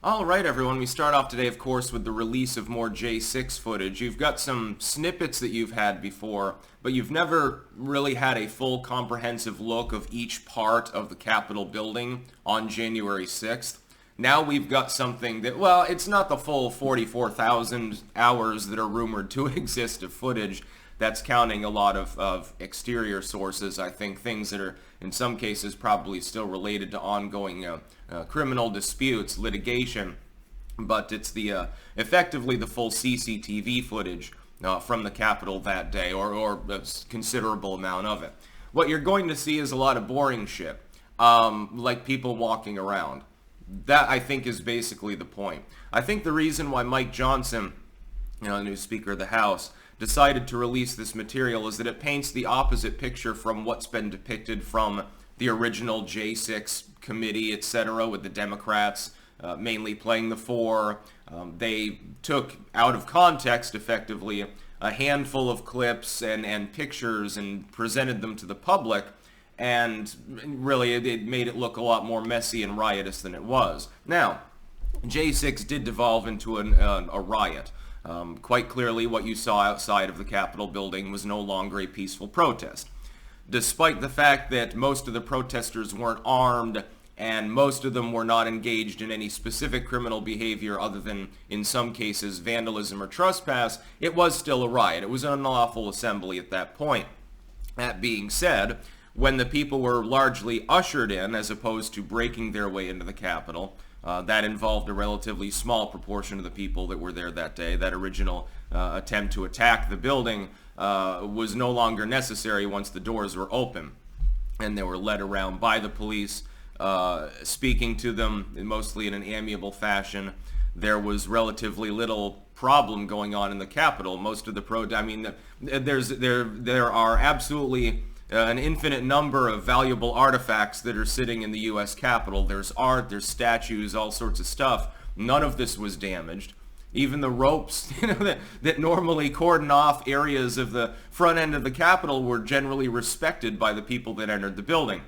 All right, everyone. We start off today, of course, with the release of more J6 footage. You've got some snippets that you've had before, but you've never really had a full comprehensive look of each part of the Capitol building on January 6th. Now we've got something that, well, it's not the full 44,000 hours that are rumored to exist of footage. That's counting a lot of exterior sources, I think, things that are, in some cases, probably still related to ongoing criminal disputes, litigation. But it's the effectively the full CCTV footage from the Capitol that day, or a considerable amount of it. What you're going to see is a lot of boring shit, like people walking around. That, I think, is basically the point. I think the reason why Mike Johnson, the new Speaker of the House, decided to release this material is that it paints the opposite picture from what's been depicted from the original J6 committee, etc., with the Democrats mainly playing the fore. They took out of context, effectively, a handful of clips and pictures and presented them to the public, and really it made it look a lot more messy and riotous than it was. Now, J6 did devolve into a riot. Quite clearly, what you saw outside of the Capitol building was no longer a peaceful protest. Despite the fact that most of the protesters weren't armed and most of them were not engaged in any specific criminal behavior other than, in some cases, vandalism or trespass, it was still a riot. It was an unlawful assembly at that point. That being said, when the people were largely ushered in as opposed to breaking their way into the Capitol, that involved a relatively small proportion of the people that were there that day. That original attempt to attack the building was no longer necessary once the doors were open. And they were led around by the police, speaking to them mostly in an amiable fashion. There was relatively little problem going on in the Capitol. Most of the there are absolutely an infinite number of valuable artifacts that are sitting in the U.S. Capitol. There's art, there's statues, all sorts of stuff. None of this was damaged. Even the ropes that normally cordon off areas of the front end of the Capitol were generally respected by the people that entered the building.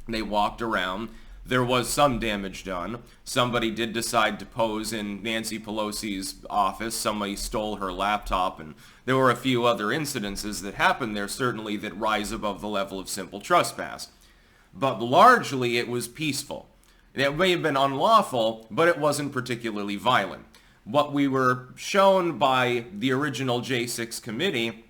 They walked around. There was some damage done. Somebody did decide to pose in Nancy Pelosi's office. Somebody stole her laptop, and there were a few other incidences that happened there, certainly, that rise above the level of simple trespass. But largely, it was peaceful. It may have been unlawful, but it wasn't particularly violent. What we were shown by the original J6 committee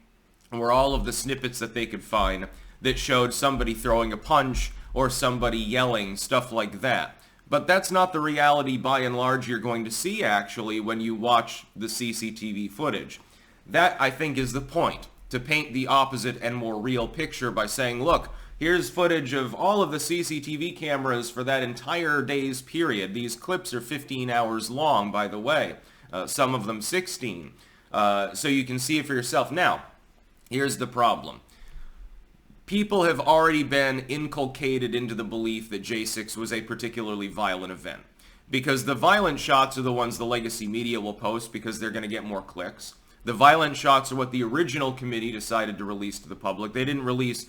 were all of the snippets that they could find that showed somebody throwing a punch or somebody yelling, stuff like that. But that's not the reality, by and large, you're going to see, actually, when you watch the CCTV footage. That, I think, is the point, to paint the opposite and more real picture by saying, look, here's footage of all of the CCTV cameras for that entire day's period. These clips are 15 hours long, by the way, some of them 16. So you can see it for yourself. Now, here's the problem. People have already been inculcated into the belief that J6 was a particularly violent event. Because the violent shots are the ones the legacy media will post because they're going to get more clicks. The violent shots are what the original committee decided to release to the public. They didn't release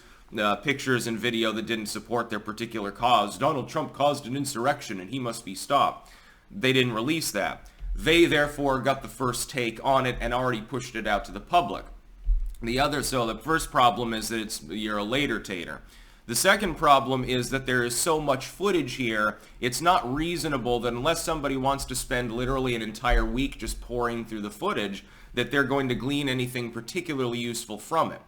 pictures and video that didn't support their particular cause. Donald Trump caused an insurrection and he must be stopped. They didn't release that. They, therefore, got the first take on it and already pushed it out to the public. So the first problem is that you're a later-tater. The second problem is that there is so much footage here, it's not reasonable that unless somebody wants to spend literally an entire week just pouring through the footage, that they're going to glean anything particularly useful from it.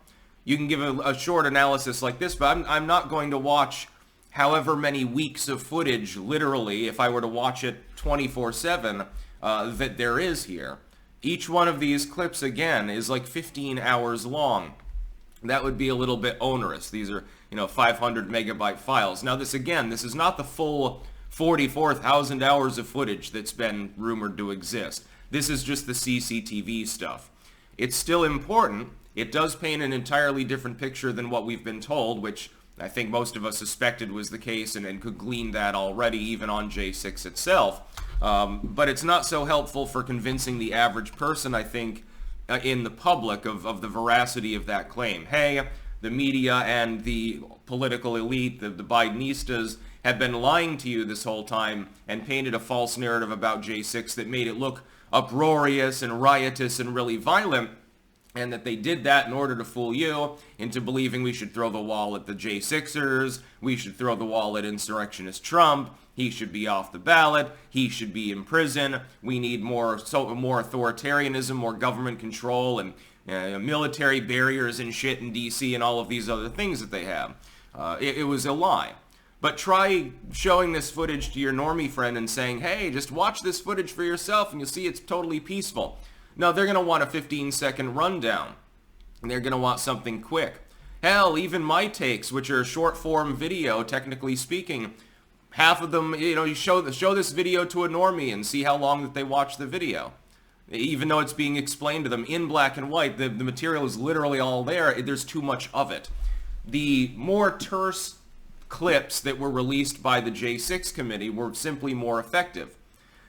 You can give a short analysis like this, but I'm not going to watch however many weeks of footage, literally, if I were to watch it 24/7, that there is here. Each one of these clips, again, is like 15 hours long. That would be a little bit onerous. These are, 500 megabyte files. Now this is not the full 44,000 hours of footage that's been rumored to exist. This is just the CCTV stuff. It's still important. It does paint an entirely different picture than what we've been told, which I think most of us suspected was the case and could glean that already, even on J6 itself. But it's not so helpful for convincing the average person, I think, in the public of the veracity of that claim. Hey, the media and the political elite, the Bidenistas, have been lying to you this whole time and painted a false narrative about J6 that made it look uproarious and riotous and really violent, and that they did that in order to fool you into believing we should throw the wall at the J6ers, we should throw the wall at insurrectionist Trump, he should be off the ballot, he should be in prison, we need more authoritarianism, more government control, and military barriers and shit in D.C. and all of these other things that they have. It was a lie. But try showing this footage to your normie friend and saying, hey, just watch this footage for yourself and you'll see it's totally peaceful. No, they're going to want a 15-second rundown. And they're going to want something quick. Hell, even my takes, which are short-form video, technically speaking, half of them, you show this video to a normie and see how long that they watch the video. Even though it's being explained to them in black and white, the material is literally all there. There's too much of it. The more terse clips that were released by the J6 committee were simply more effective.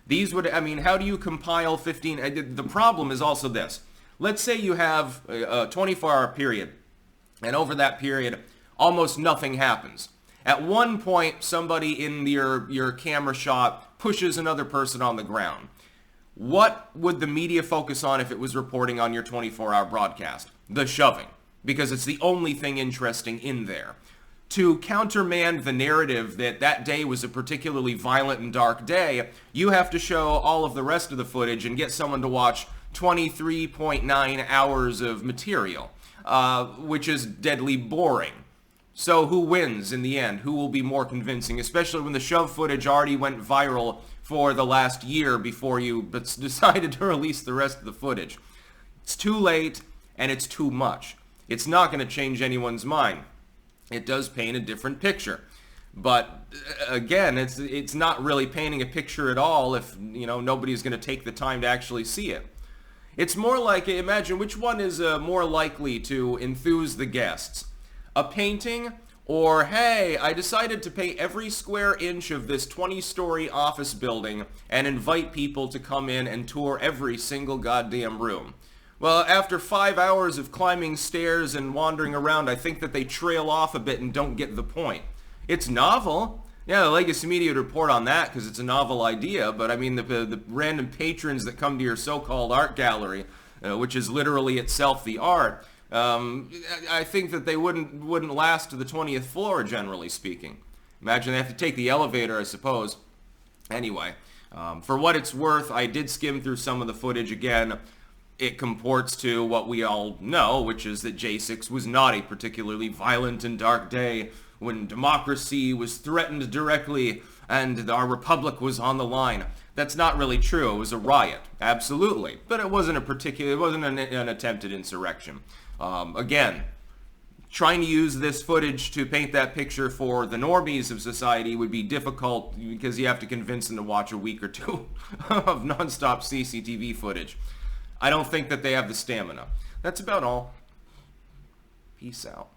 These would, how do you compile 15? The problem is also this. Let's say you have a 24-hour period, and over that period, almost nothing happens. At one point, somebody in your camera shot pushes another person on the ground. What would the media focus on if it was reporting on your 24-hour broadcast? The shoving, because it's the only thing interesting in there. To countermand the narrative that that day was a particularly violent and dark day, you have to show all of the rest of the footage and get someone to watch 23.9 hours of material, which is deadly boring. So who wins in the end? Who will be more convincing, especially when the shove footage already went viral for the last year before you decided to release the rest of the footage? It's too late and it's too much. It's not going to change anyone's mind. It does paint a different picture. But again, it's not really painting a picture at all if, nobody's going to take the time to actually see it. It's more like, imagine which one is more likely to enthuse the guests. A painting, or, hey, I decided to paint every square inch of this 20-story office building and invite people to come in and tour every single goddamn room. Well, after 5 hours of climbing stairs and wandering around, I think that they trail off a bit and don't get the point. It's novel. Yeah, the legacy media would report on that because it's a novel idea, but the random patrons that come to your so-called art gallery, which is literally itself the art, I think that they wouldn't last to the 20th floor, generally speaking. Imagine they have to take the elevator, I suppose. Anyway, for what it's worth, I did skim through some of the footage again. It comports to what we all know, which is that J6 was not a particularly violent and dark day when democracy was threatened directly and our republic was on the line. That's not really true. It was a riot, absolutely. But it wasn't an attempted insurrection. Again, trying to use this footage to paint that picture for the normies of society would be difficult because you have to convince them to watch a week or two of nonstop CCTV footage. I don't think that they have the stamina. That's about all. Peace out.